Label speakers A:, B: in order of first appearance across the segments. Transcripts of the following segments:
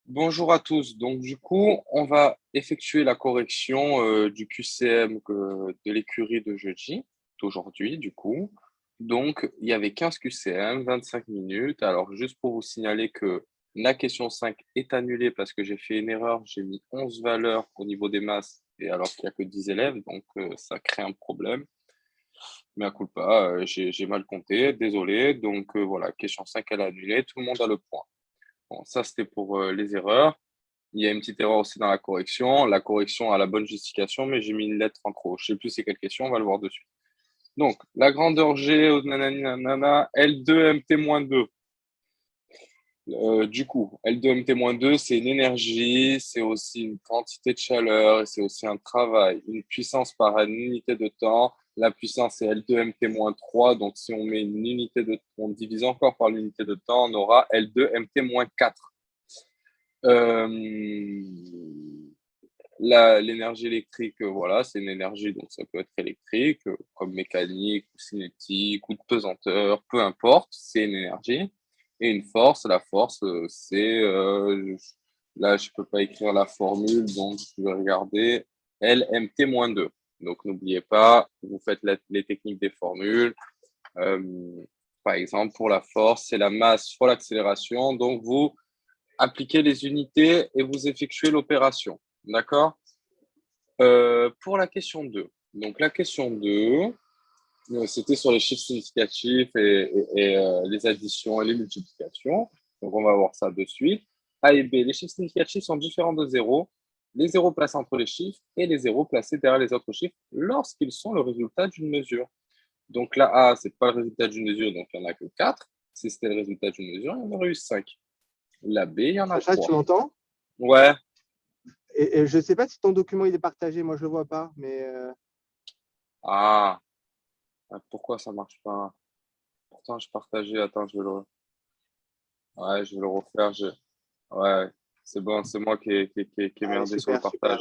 A: Bonjour à tous. Donc, du coup, on va effectuer la correction du QCM de l'écurie de jeudi, d'aujourd'hui, du coup. Donc, il y avait 15 QCM, 25 minutes. Alors, juste pour vous signaler que la question 5 est annulée parce que j'ai fait une erreur. J'ai mis 11 valeurs au niveau des masses, et alors qu'il n'y a que 10 élèves. Donc, ça crée un problème. Mais à coup pas, j'ai mal compté. Désolé. Donc, voilà, question 5, elle est annulée. Tout le monde a le point. Bon, ça, c'était pour les erreurs. Il y a une petite erreur aussi dans la correction. La correction a la bonne justification, mais j'ai mis une lettre en trop. Je ne sais plus c'est quelle question, on va le voir dessus. Donc, la grandeur G, nanani, nanana, L2 MT-2. Du coup, L2 MT-2, c'est une énergie, c'est aussi une quantité de chaleur, et c'est aussi un travail, une puissance par une unité de temps. La puissance est L2 MT-3, donc si on met une unité de on divise encore par l'unité de temps, on aura L2 MT-4. Euh, L'énergie électrique, voilà, c'est une énergie, donc ça peut être électrique, comme mécanique, ou cinétique, ou de pesanteur, peu importe, c'est une énergie. Et une force, la force, là, je peux pas écrire la formule, donc je vais regarder LMT-2. Donc, n'oubliez pas, vous faites les techniques des formules. Euh, Par exemple, pour la force, c'est la masse fois l'accélération. Donc, vous appliquez les unités et vous effectuez l'opération. D'accord? Pour la question 2. Donc, la question 2, c'était sur les chiffres significatifs et les additions et les multiplications. Donc, on va voir ça de suite. A et B, les chiffres significatifs sont différents de 0. Les zéros placés entre les chiffres et les zéros placés derrière les autres chiffres lorsqu'ils sont le résultat d'une mesure. Donc, la A, ce n'est pas le résultat d'une mesure, donc il n'y en a que 4. Si c'était le résultat d'une mesure, il y en aurait eu 5. La B, il y en a
B: Sacha, tu
A: 3.
B: m'entends?
A: Ouais.
B: Et je ne sais pas si ton document il est partagé, moi je ne le vois pas, mais
A: Ah, pourquoi ça marche pas? Pourtant, je partageais. Attends, ouais, je vais le refaire. Ouais, c'est bon, c'est moi qui ai
B: allez,
A: merdé sur le
B: super, super.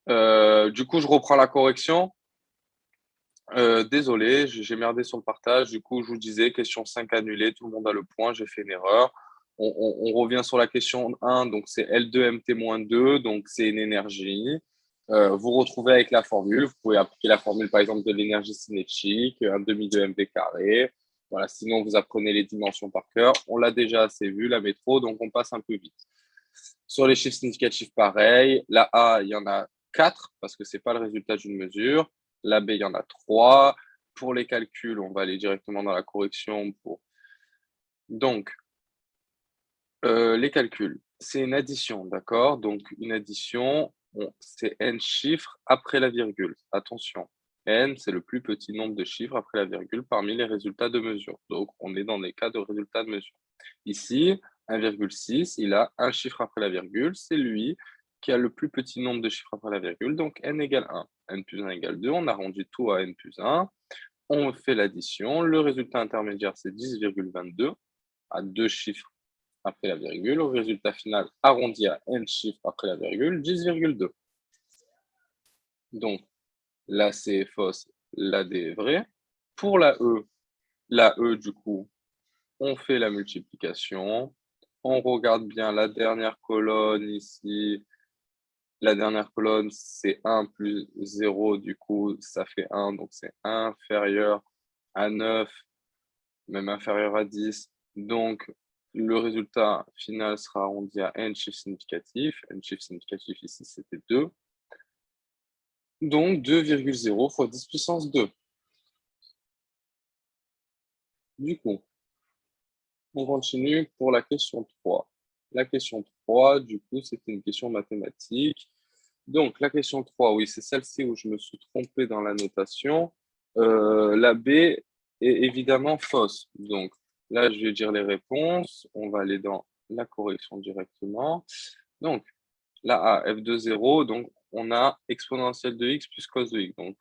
A: partage. Du coup, je reprends la correction. Désolé, j'ai merdé sur le partage. Du coup, je vous disais, question 5 annulée. Tout le monde a le point. J'ai fait une erreur. On revient sur la question 1. Donc, c'est L2 MT-2. Donc, c'est une énergie. Vous retrouvez avec la formule. Vous pouvez appliquer la formule, par exemple, de l'énergie cinétique, un demi de MV carré. Voilà, sinon, vous apprenez les dimensions par cœur. On l'a déjà assez vu, la métro, donc on passe un peu vite. Sur les chiffres significatifs, pareil. La A, il y en a 4 parce que ce n'est pas le résultat d'une mesure. La B, il y en a 3. Pour les calculs, on va aller directement dans la correction. Donc, les calculs, c'est une addition, d'accord? Donc, une addition, c'est n chiffres après la virgule. Attention, n, c'est le plus petit nombre de chiffres après la virgule parmi les résultats de mesure. Donc, on est dans des cas de résultats de mesure. Ici, 1,6, il a un chiffre après la virgule, c'est lui qui a le plus petit nombre de chiffres après la virgule, donc n égale 1. n plus 1 égale 2, on arrondit tout à n plus 1, on fait l'addition, le résultat intermédiaire c'est 10,22 à deux chiffres après la virgule, au résultat final arrondi à n chiffres après la virgule, 10,2. Donc, la C est fausse, la D est vraie. Pour la E du coup, on fait la multiplication. On regarde bien la dernière colonne ici. La dernière colonne, c'est 1 plus 0, du coup, ça fait 1, donc c'est inférieur à 9, même inférieur à 10. Donc, le résultat final sera arrondi à n chiffres significatifs. N chiffres significatifs ici, c'était 2. Donc, 2,0 fois 10 puissance 2. Du coup, on continue pour la question 3. La question 3, du coup, c'était une question mathématique. Donc, la question 3, oui, c'est celle-ci où je me suis trompé dans la notation. La B est évidemment fausse. Donc, là, je vais dire les réponses. On va aller dans la correction directement. Donc, la A, f de 0, donc on a exponentielle de x plus cos de x. Donc,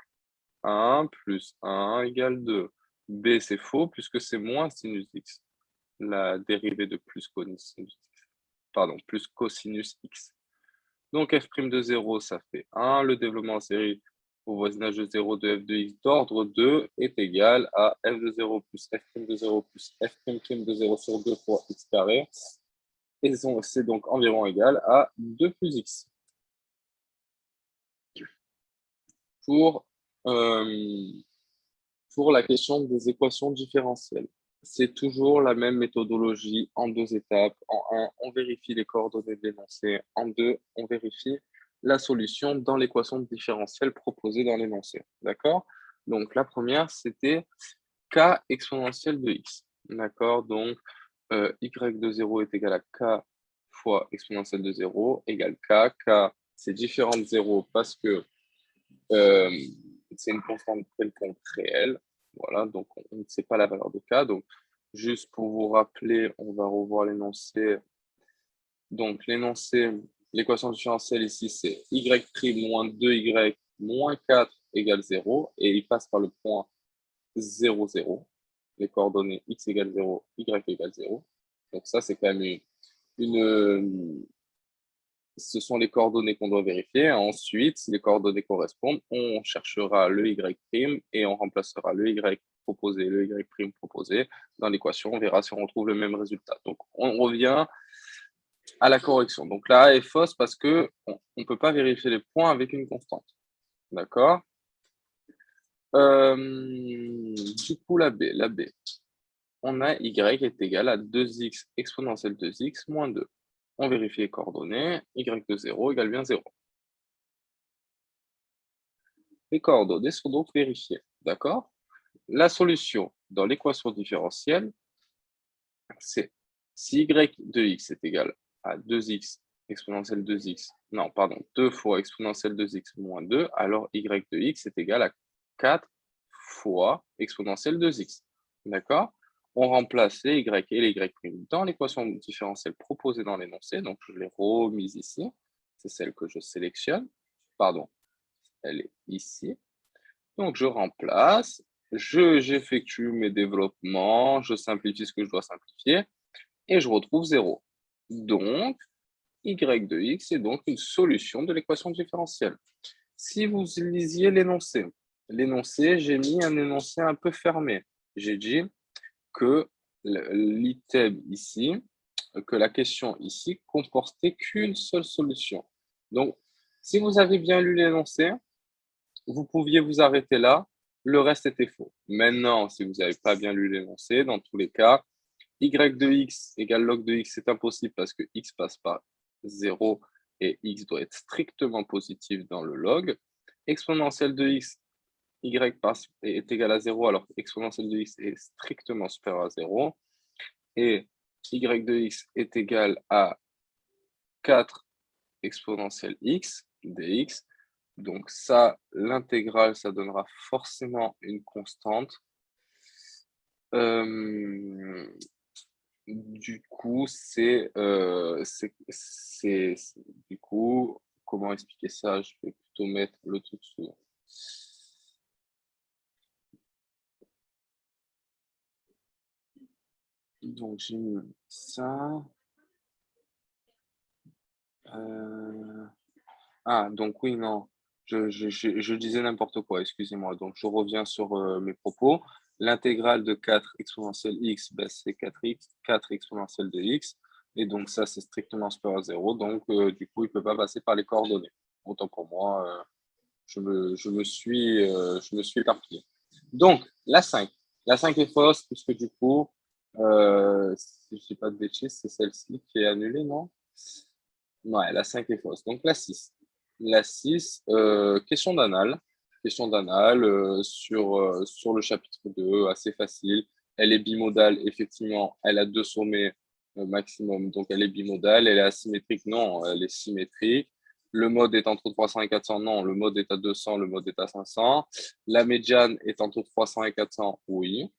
A: 1 plus 1 égale 2. B, c'est faux puisque c'est moins sinus x. La dérivée de plus cosinus, pardon, plus cosinus x. Donc, f' de 0, ça fait 1. Le développement en série au voisinage de 0 de f de x d'ordre 2 est égal à f de 0 plus f' de 0 plus f' de 0 sur 2 fois x carré. et c'est donc environ égal à 2 plus x. Pour la question des équations différentielles, c'est toujours la même méthodologie en 2 étapes. En 1, on vérifie les coordonnées de l'énoncé. En 2, on vérifie la solution dans l'équation différentielle proposée dans l'énoncé. D'accord? Donc, la première, c'était k exponentielle de x. D'accord? Donc, y de 0 est égal à k fois exponentielle de 0 égale k. K, c'est différent de 0 parce que c'est une constante quelconque réelle. Voilà, donc on ne sait pas la valeur de k. Donc, juste pour vous rappeler, on va revoir l'énoncé. Donc, l'énoncé, l'équation différentielle ici, c'est y' moins 2y moins 4 égale 0. Et il passe par le point 0, 0. Les coordonnées x égale 0, y égale 0. Donc ça, c'est quand même ce sont les coordonnées qu'on doit vérifier. Ensuite, si les coordonnées correspondent, on cherchera le y' et on remplacera le y proposé, le y' proposé dans l'équation. On verra si on retrouve le même résultat. Donc, on revient à la correction. Donc, la A est fausse parce qu'on ne peut pas vérifier les points avec une constante. D'accord? Du coup, la B. On a y est égal à 2x exponentielle 2x moins 2. On vérifie les coordonnées. Y de 0 égale bien 0. Les coordonnées sont donc vérifiées. D'accord? La solution dans l'équation différentielle, c'est si y de x est égal à 2x exponentielle 2x, non, pardon, 2 fois exponentielle 2x moins 2, alors y de x est égal à 4 fois exponentielle 2x. D'accord? On remplace les y et les y' dans l'équation différentielle proposée dans l'énoncé. Donc, je l'ai remise ici. C'est celle que je sélectionne. Pardon, elle est ici. Donc, je remplace, j'effectue mes développements, je simplifie ce que je dois simplifier et je retrouve 0. Donc, y de x est donc une solution de l'équation différentielle. Si vous lisiez l'énoncé, j'ai mis un énoncé un peu fermé. J'ai dit que l'item ici, que la question ici comportait qu'une seule solution. Donc, si vous avez bien lu l'énoncé, vous pouviez vous arrêter là, le reste était faux. Maintenant, si vous n'avez pas bien lu l'énoncé, dans tous les cas, y de x égale log de x, c'est impossible parce que x passe par 0 et x doit être strictement positif dans le log. Exponentielle de x, y est égal à 0 alors que exponentielle de x est strictement supérieur à 0. Et y de x est égal à 4 exponentielle x dx. Donc ça, l'intégrale, ça donnera forcément une constante. Du coup, du coup, comment expliquer ça? Je vais plutôt mettre le truc sous. Donc j'ai mis ça. Ah, donc oui, non. Je disais n'importe quoi, excusez-moi. Donc, je reviens sur mes propos. L'intégrale de 4 exponentielle x, ben, c'est 4x, 4 exponentielle de x. Et donc, ça, c'est strictement supérieur à 0. Donc, du coup, il ne peut pas passer par les coordonnées. Autant pour moi, je me suis éparpillé. Donc, la 5. La 5 est fausse, puisque du coup, si je ne dis pas de bêtises, c'est celle-ci qui est annulée, non? Ouais, la 5 est fausse. Donc, la 6. La 6, question d'anal. Question d'anal sur le chapitre 2, assez facile. Elle est bimodale, effectivement. Elle a 2 sommets maximum, donc elle est bimodale. Elle est asymétrique, non, elle est symétrique. Le mode est entre 300 et 400, non. Le mode est à 200, le mode est à 500. La médiane est entre 300 et 400, oui.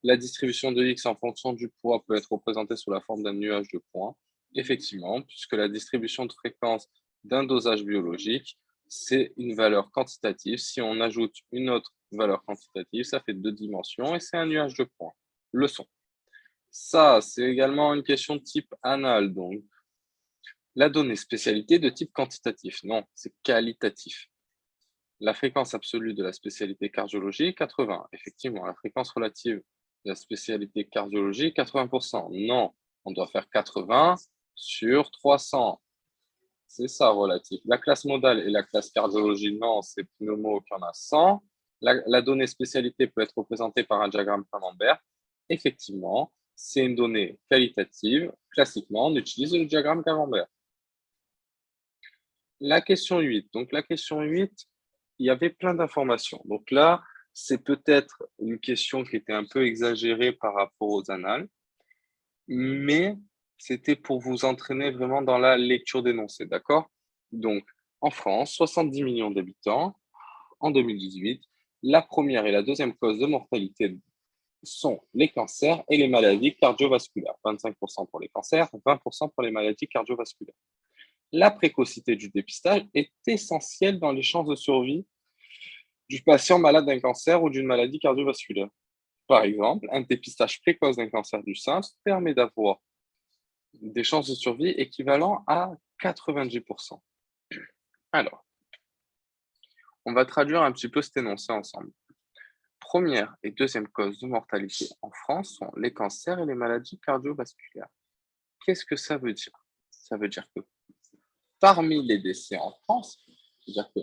A: La distribution de x en fonction du poids peut être représentée sous la forme d'un nuage de points. Effectivement, puisque la distribution de fréquence d'un dosage biologique, c'est une valeur quantitative. Si on ajoute une autre valeur quantitative, ça fait 2 dimensions et c'est un nuage de points. Leçon. Ça, c'est également une question de type anal. Donc, la donnée spécialité de type quantitatif. Non, c'est qualitatif. La fréquence absolue de la spécialité cardiologie, 80. Effectivement, la fréquence relative de la spécialité cardiologie, 80%. Non, on doit faire 80 sur 300. C'est ça, relatif. La classe modale et la classe cardiologie, non, c'est pneumo qu'il y en a 100. La donnée spécialité peut être représentée par un diagramme camembert. Effectivement, c'est une donnée qualitative. Classiquement, on utilise le diagramme camembert. La question 8. Donc, la question 8, il y avait plein d'informations. Donc là, c'est peut-être une question qui était un peu exagérée par rapport aux annales, mais c'était pour vous entraîner vraiment dans la lecture d'énoncés, d'accord? Donc, en France, 70 millions d'habitants en 2018. La première et la deuxième cause de mortalité sont les cancers et les maladies cardiovasculaires. 25% pour les cancers, 20% pour les maladies cardiovasculaires. La précocité du dépistage est essentielle dans les chances de survie du patient malade d'un cancer ou d'une maladie cardiovasculaire. Par exemple, un dépistage précoce d'un cancer du sein permet d'avoir des chances de survie équivalent à 90%. Alors, on va traduire un petit peu cet énoncé ensemble. Première et deuxième cause de mortalité en France sont les cancers et les maladies cardiovasculaires. Qu'est-ce que ça veut dire? Ça veut dire que parmi les décès en France, c'est-à-dire que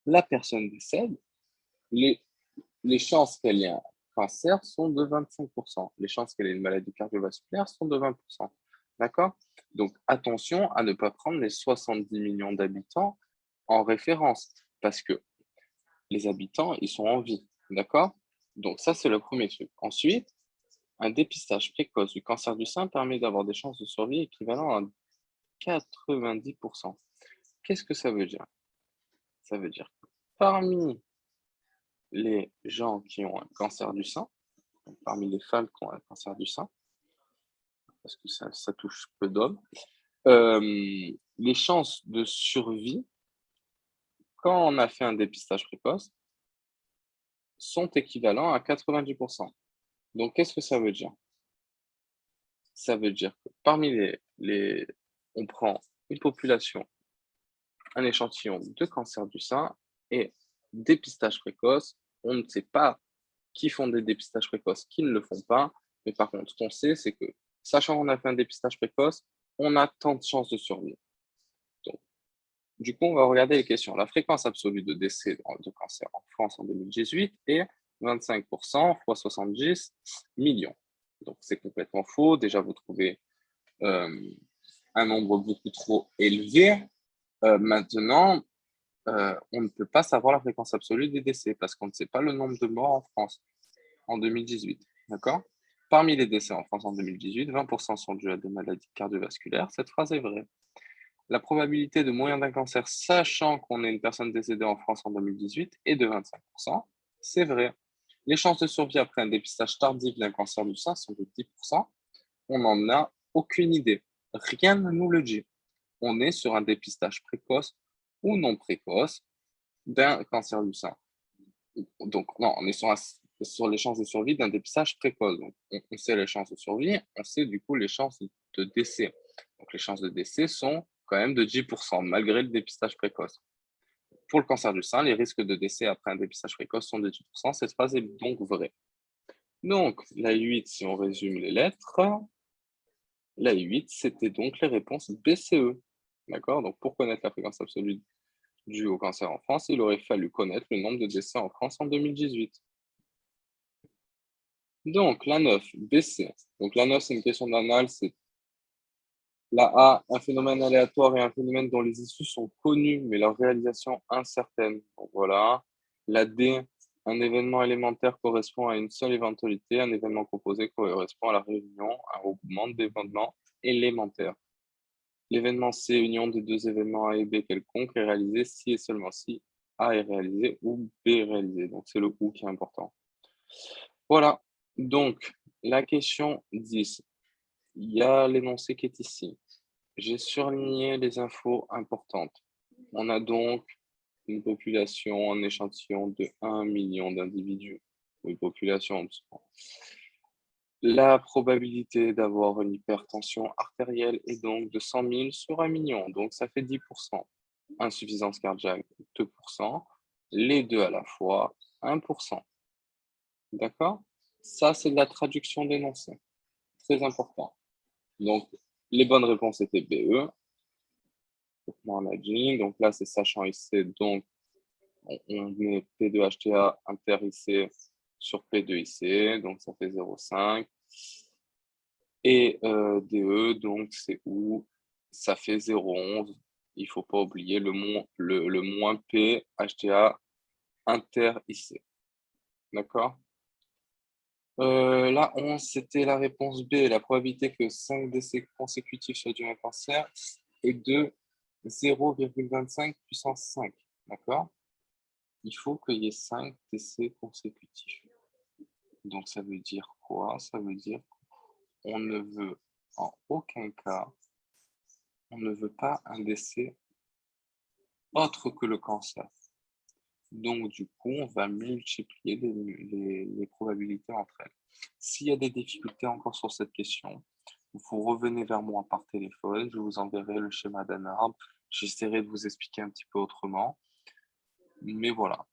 A: la personne décède, les chances qu'elle ait un cancer sont de 25%. Les chances qu'elle ait une maladie cardiovasculaire sont de 20%. D'accord? Donc, attention à ne pas prendre les 70 millions d'habitants en référence, parce que les habitants, ils sont en vie. D'accord? Donc, ça, c'est le premier truc. Ensuite, un dépistage précoce du cancer du sein permet d'avoir des chances de survie équivalentes à 90%. Qu'est-ce que ça veut dire? Ça veut dire que parmi les gens qui ont un cancer du sein, parmi les femmes qui ont un cancer du sein, parce que ça touche peu d'hommes, les chances de survie, quand on a fait un dépistage précoce, sont équivalents à 90%. Donc, qu'est-ce que ça veut dire? Ça veut dire que parmi on prend une population, un échantillon de cancer du sein et dépistage précoce. On ne sait pas qui font des dépistages précoces, qui ne le font pas. Mais par contre, ce qu'on sait, c'est que, sachant qu'on a fait un dépistage précoce, on a tant de chances de survie. Donc, du coup, on va regarder les questions. La fréquence absolue de décès de cancer en France en 2018 est 25% fois 70 millions. Donc, c'est complètement faux. Déjà, vous trouvez un nombre beaucoup trop élevé. Maintenant, on ne peut pas savoir la fréquence absolue des décès parce qu'on ne sait pas le nombre de morts en France en 2018. D'accord? Parmi les décès en France en 2018, 20% sont dus à des maladies cardiovasculaires. Cette phrase est vraie. La probabilité de mourir d'un cancer, sachant qu'on est une personne décédée en France en 2018, est de 25%. C'est vrai. Les chances de survie après un dépistage tardif d'un cancer du sein sont de 10%. On n'en a aucune idée. Rien ne nous le dit. On est sur un dépistage précoce ou non précoce d'un cancer du sein. Donc, non, on est sur les chances de survie d'un dépistage précoce. Donc, on sait les chances de survie, on sait du coup les chances de décès. Donc, les chances de décès sont quand même de 10%, malgré le dépistage précoce. Pour le cancer du sein, les risques de décès après un dépistage précoce sont de 10%. Cette phrase est donc vraie. Donc, la 8, si on résume les lettres, la 8, c'était donc les réponses BCE. D'accord? Donc, pour connaître la fréquence absolue due au cancer en France, il aurait fallu connaître le nombre de décès en France en 2018. Donc, la 9, BC. Donc, la 9, c'est une question d'anal. C'est la A, un phénomène aléatoire et un phénomène dont les issues sont connues, mais leur réalisation incertaine. Donc, voilà. La D, un événement élémentaire correspond à une seule éventualité. Un événement composé correspond à la réunion, un regroupement d'événements élémentaires. L'événement C, union des deux événements A et B quelconques, est réalisé si et seulement si A est réalisé ou B est réalisé. Donc, c'est le ou qui est important. Voilà. Donc, la question 10. Il y a l'énoncé qui est ici. J'ai surligné les infos importantes. On a donc une population, un échantillon de 1 million d'individus. Une population. La probabilité d'avoir une hypertension artérielle est donc de 100 000 sur 1 million. Donc, ça fait 10%. Insuffisance cardiaque, 2%. Les deux à la fois, 1%. D'accord? Ça, c'est de la traduction d'énoncé. Très important. Donc, les bonnes réponses étaient BE. Managing. Donc là, c'est sachant IC. Donc, on met P2HTA inter IC sur P2IC. Donc, ça fait 0,5. Et DE, donc, c'est où ça fait 0,11. Il ne faut pas oublier le moins P HTA inter IC. D'accord? La 11, c'était la réponse B. La probabilité que 5 décès consécutifs soit dû à un cancer est de 0,25 puissance 5. D'accord? Il faut qu'il y ait 5 décès consécutifs. Donc, ça veut dire quoi? Ça veut dire qu'on ne veut en aucun cas, on ne veut pas un décès autre que le cancer. Donc, du coup, on va multiplier les probabilités entre elles. S'il y a des difficultés encore sur cette question, vous revenez vers moi par téléphone, je vous enverrai le schéma d'un arbre. J'essaierai de vous expliquer un petit peu autrement. Mais voilà.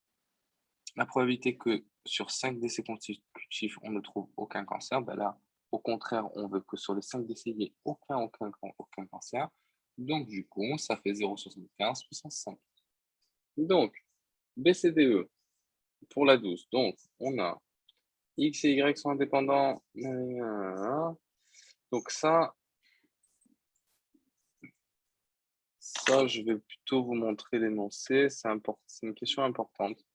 A: La probabilité que sur 5 décès consécutifs, on ne trouve aucun cancer, ben là, au contraire, on veut que sur les 5 décès, il n'y ait aucun cancer. Donc, du coup, ça fait 0,75 puissance 5. Donc, BCDE pour la 12. Donc, on a X et Y sont indépendants. Donc, ça, je vais plutôt vous montrer l'énoncé. C'est une question importante.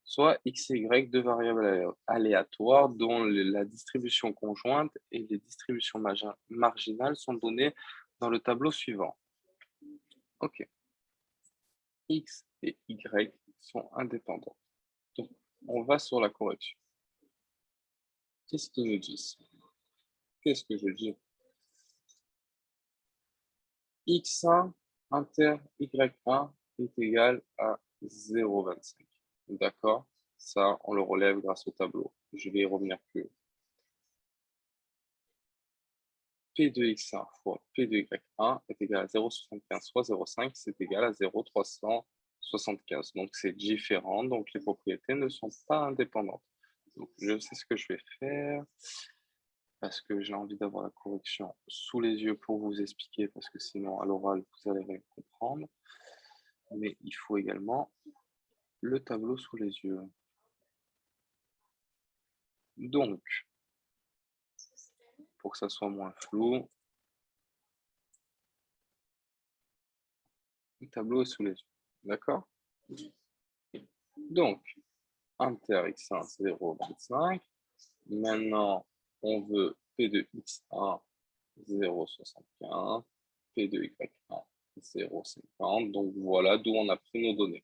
A: Soit X et Y, deux variables aléatoires dont la distribution conjointe et les distributions marginales sont données dans le tableau suivant. OK. X et Y sont indépendants. Donc, on va sur la correction. Qu'est-ce qu'ils nous disent? Qu'est-ce que je dis? X1 inter Y1 est égal à 0,25. D'accord? Ça, on le relève grâce au tableau. Je vais y revenir plus. P de X1 fois P de Y1 est égal à 0,75 fois 0,5, c'est égal à 0,375. Donc, c'est différent. Donc, les propriétés ne sont pas indépendantes. Donc, je sais ce que je vais faire parce que j'ai envie d'avoir la correction sous les yeux pour vous expliquer parce que sinon, à l'oral, vous allez rien comprendre. Mais il faut également le tableau sous les yeux. Donc, pour que ça soit moins flou, le tableau est sous les yeux. D'accord? Donc, inter x1, c'est 0,25. Maintenant, on veut P de x1, 0,75. P de y1, 0,50. Donc, voilà d'où on a pris nos données.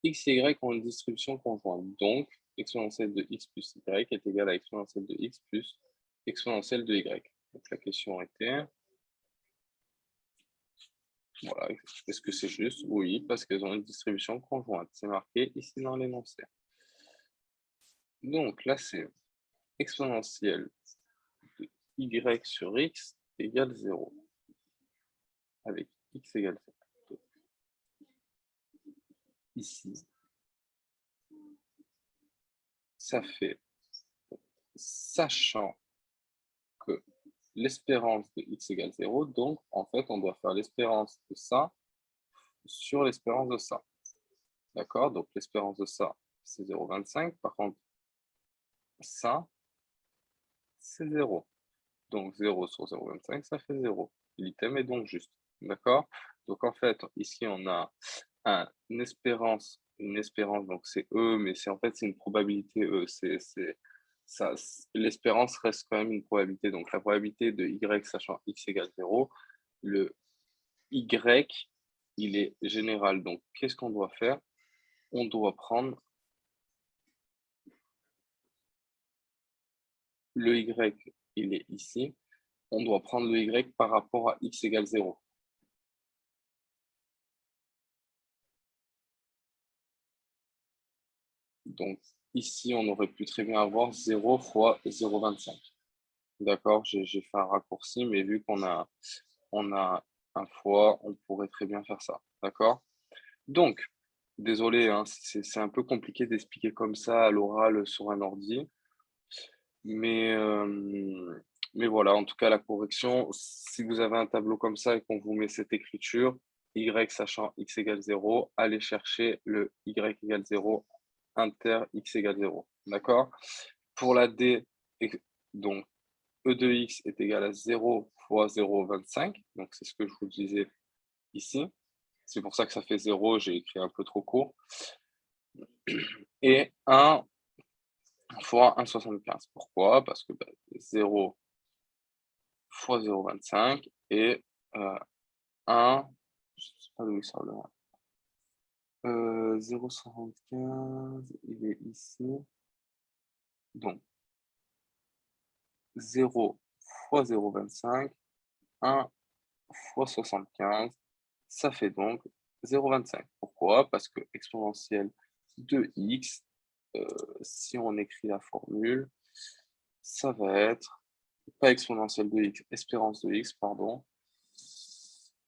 A: X et Y ont une distribution conjointe. Donc, exponentielle de x plus y est égale à exponentielle de x plus exponentielle de y. Donc, la question était... Voilà, est-ce que c'est juste? Oui, parce qu'elles ont une distribution conjointe. C'est marqué ici dans l'énoncé. Donc, là, c'est exponentielle de y sur x égale 0. Avec x égale 0. Ici, ça fait, sachant que l'espérance de x égale 0, donc en fait, on doit faire l'espérance de ça sur l'espérance de ça. D'accord? Donc l'espérance de ça, c'est 0,25. Par contre, ça, c'est 0. Donc 0 sur 0,25, ça fait 0. L'item est donc juste. D'accord? Donc en fait, ici, on a une espérance, donc c'est E, mais c'est en fait, c'est une probabilité E. L'espérance reste quand même une probabilité. Donc la probabilité de Y sachant X égale 0, le Y, il est général. Donc qu'est-ce qu'on doit faire? On doit prendre le Y, il est ici. On doit prendre le Y par rapport à X égale 0. Donc ici, on aurait pu très bien avoir 0 fois 0,25. D'accord, j'ai fait un raccourci, mais vu qu'on a un fois, on pourrait très bien faire ça. D'accord? Donc, désolé, hein, c'est un peu compliqué d'expliquer comme ça à l'oral sur un ordi. Mais Mais voilà, en tout cas, la correction, si vous avez un tableau comme ça et qu'on vous met cette écriture, y sachant x égale 0, allez chercher le y égale 0 inter x égale 0. D'accord? Pour la D, donc E de x est égal à 0 fois 0,25. Donc, c'est ce que je vous disais ici. C'est pour ça que ça fait 0, j'ai écrit un peu trop court. Et 1 fois 1,75. Pourquoi? Parce que 0 fois 0,25 et 1, je ne sais pas d'où il sort le 1. 0,75, il est ici. Donc, 0 fois 0,25, 1 fois 75, ça fait donc 0,25. Pourquoi? Parce que exponentielle de x, si on écrit la formule, ça va être, pas exponentielle de x, espérance de x, pardon,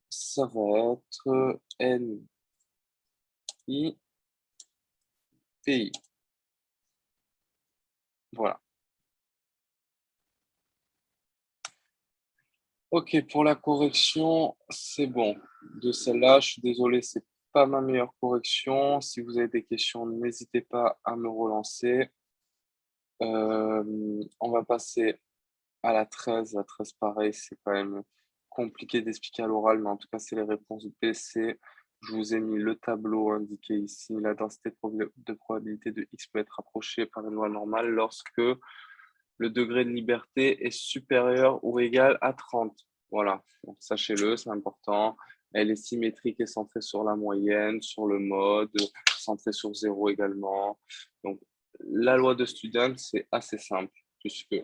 A: ça va être n i pi. Voilà. Ok, pour la correction, c'est bon. De celle-là, je suis désolé, c'est pas ma meilleure correction. Si vous avez des questions, n'hésitez pas à me relancer. On va passer à la 13. La 13, pareil, c'est quand même compliqué d'expliquer à l'oral, mais en tout cas, c'est les réponses B, C. Je vous ai mis le tableau indiqué ici. La densité de probabilité de X peut être approchée par une loi normale lorsque le degré de liberté est supérieur ou égal à 30. Voilà, sachez-le, c'est important. Elle est symétrique et centrée sur la moyenne, sur le mode, centrée sur 0 également. Donc, la loi de Student, c'est assez simple, puisque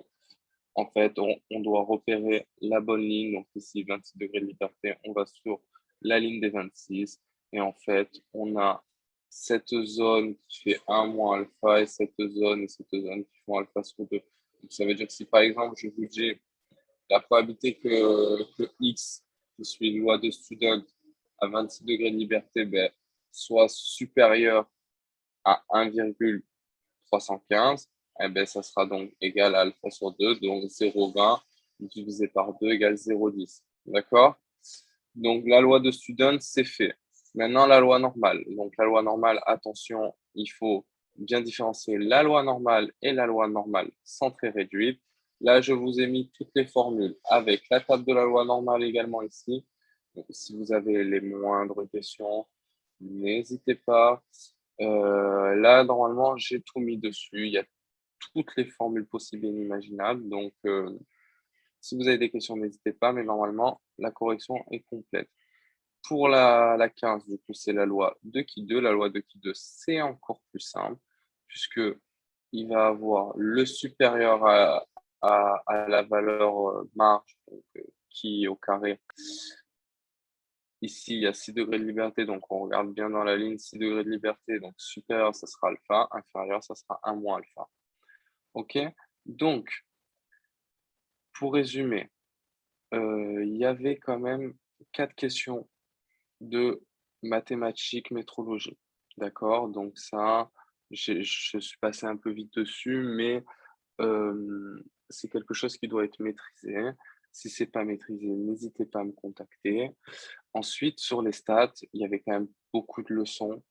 A: en fait, on doit repérer la bonne ligne. Donc ici, 26 degrés de liberté, on va sur la ligne des 26. Et en fait, on a cette zone qui fait 1 moins alpha et cette zone qui font alpha sur 2. Donc, ça veut dire que si par exemple, je vous dis la probabilité que x, qui suit une loi de Student à 26 degrés de liberté, soit supérieur à 1,315, eh ben, ça sera donc égal à alpha sur 2, donc 0,20 divisé par 2 égale 0,10. D'accord? Donc, la loi de Student, c'est fait. Maintenant, la loi normale. Donc, la loi normale, attention, il faut bien différencier la loi normale et la loi normale centrée réduite. Là, je vous ai mis toutes les formules avec la table de la loi normale également ici. Donc, si vous avez les moindres questions, n'hésitez pas. Là, normalement, j'ai tout mis dessus. Il y a toutes les formules possibles et inimaginables. Donc, si vous avez des questions, n'hésitez pas. Mais normalement, la correction est complète. Pour la 15, du coup, c'est la loi de qui 2. La loi de qui 2, c'est encore plus simple, puisque il va avoir le supérieur à la valeur marge, donc, qui au carré. Ici, il y a 6 degrés de liberté, donc on regarde bien dans la ligne 6 degrés de liberté, donc supérieur, ça sera alpha, inférieur, ça sera 1 moins alpha. OK? Donc, pour résumer, il y avait quand même 4 questions de mathématiques, métrologie. D'accord? Donc ça, je suis passé un peu vite dessus, mais c'est quelque chose qui doit être maîtrisé. Si c'est pas maîtrisé, n'hésitez pas à me contacter. Ensuite, sur les stats, il y avait quand même beaucoup de leçons.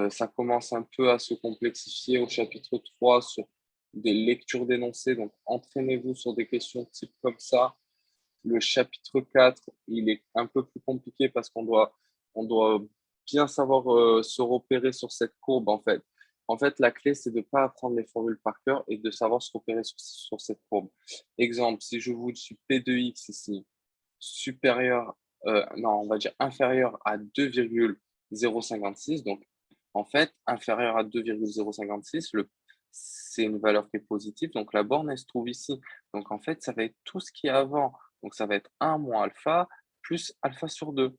A: Ça commence un peu à se complexifier au chapitre 3 sur des lectures d'énoncés. Donc, entraînez-vous sur des questions type comme ça. Le chapitre 4, il est un peu plus compliqué parce qu'on doit bien savoir se repérer sur cette courbe, en fait. En fait, la clé, c'est de ne pas apprendre les formules par cœur et de savoir se repérer sur cette courbe. Exemple, si je vous dis P de X ici, supérieur, non, on va dire inférieur à 2,056. Donc, en fait, inférieur à 2,056, c'est une valeur qui est positive. Donc, la borne, elle se trouve ici. Donc, en fait, ça va être tout ce qui est avant. Donc, ça va être 1 moins alpha plus alpha sur 2.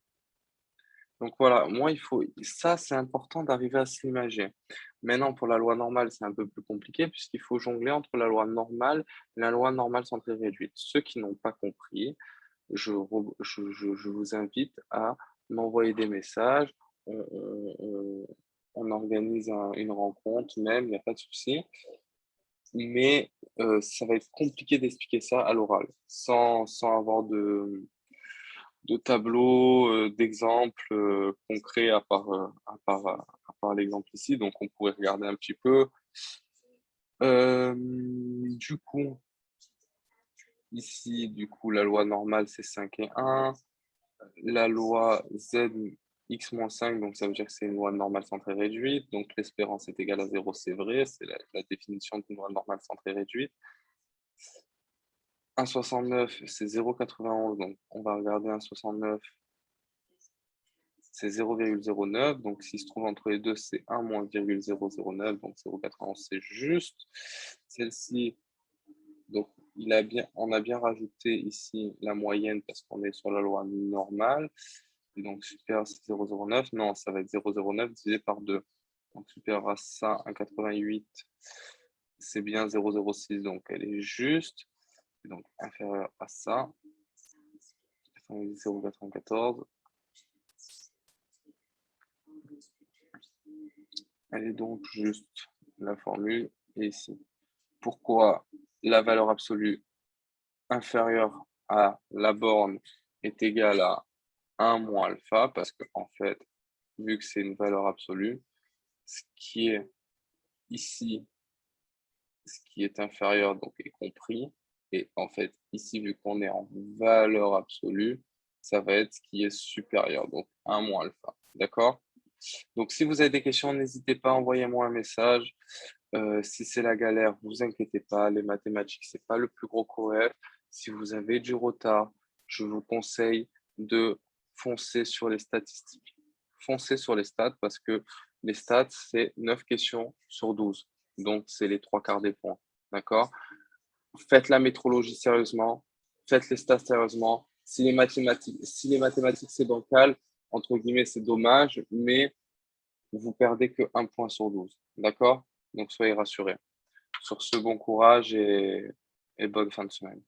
A: Donc, voilà, moi, ça, c'est important d'arriver à se l'imager. Maintenant, pour la loi normale, c'est un peu plus compliqué puisqu'il faut jongler entre la loi normale et la loi normale centrée réduite. Ceux qui n'ont pas compris, je vous invite à m'envoyer des messages. On organise une rencontre même, il n'y a pas de souci. Mais ça va être compliqué d'expliquer ça à l'oral, sans avoir de tableaux, d'exemples concrets à part l'exemple ici. Donc, on pourrait regarder un petit peu. Du coup, ici, la loi normale, c'est 5 et 1. La loi Z x-5, donc ça veut dire que c'est une loi normale centrée réduite. Donc, l'espérance est égale à 0, c'est vrai. C'est la définition d'une loi normale centrée réduite. 1,69, c'est 0,91. Donc, on va regarder 1,69. C'est 0,09. Donc, s'il se trouve entre les deux, c'est 1 moins 0,009. Donc, 0,91, c'est juste. Celle-ci, donc, on a bien rajouté ici la moyenne parce qu'on est sur la loi normale. Et donc, supérieur, c'est 0,09. Non, ça va être 0,09 divisé par 2. Donc, supérieur à ça, 1,88, c'est bien 0,06. Donc, elle est juste. Et donc, inférieur à ça, 0,94. Elle est donc juste. La formule est ici. Pourquoi la valeur absolue inférieure à la borne est égale à 1 moins alpha? Parce que, en fait, vu que c'est une valeur absolue, ce qui est ici, ce qui est inférieur, donc est compris. Et en fait, ici, vu qu'on est en valeur absolue, ça va être ce qui est supérieur, donc 1 moins alpha. D'accord? Donc, si vous avez des questions, n'hésitez pas, envoyez-moi un message. Si c'est la galère, vous inquiétez pas, les mathématiques, c'est pas le plus gros coef. Si vous avez du retard, je vous conseille de foncer sur les statistiques. Foncez sur les stats parce que les stats, c'est 9 questions sur 12. Donc, c'est les 3/4 des points. D'accord? Faites la métrologie sérieusement, faites les stats sérieusement. Si les mathématiques c'est bancal, entre guillemets, c'est dommage, mais vous perdez que 1 point sur 12. D'accord? Donc, soyez rassurés. Sur ce, bon courage et bonne fin de semaine.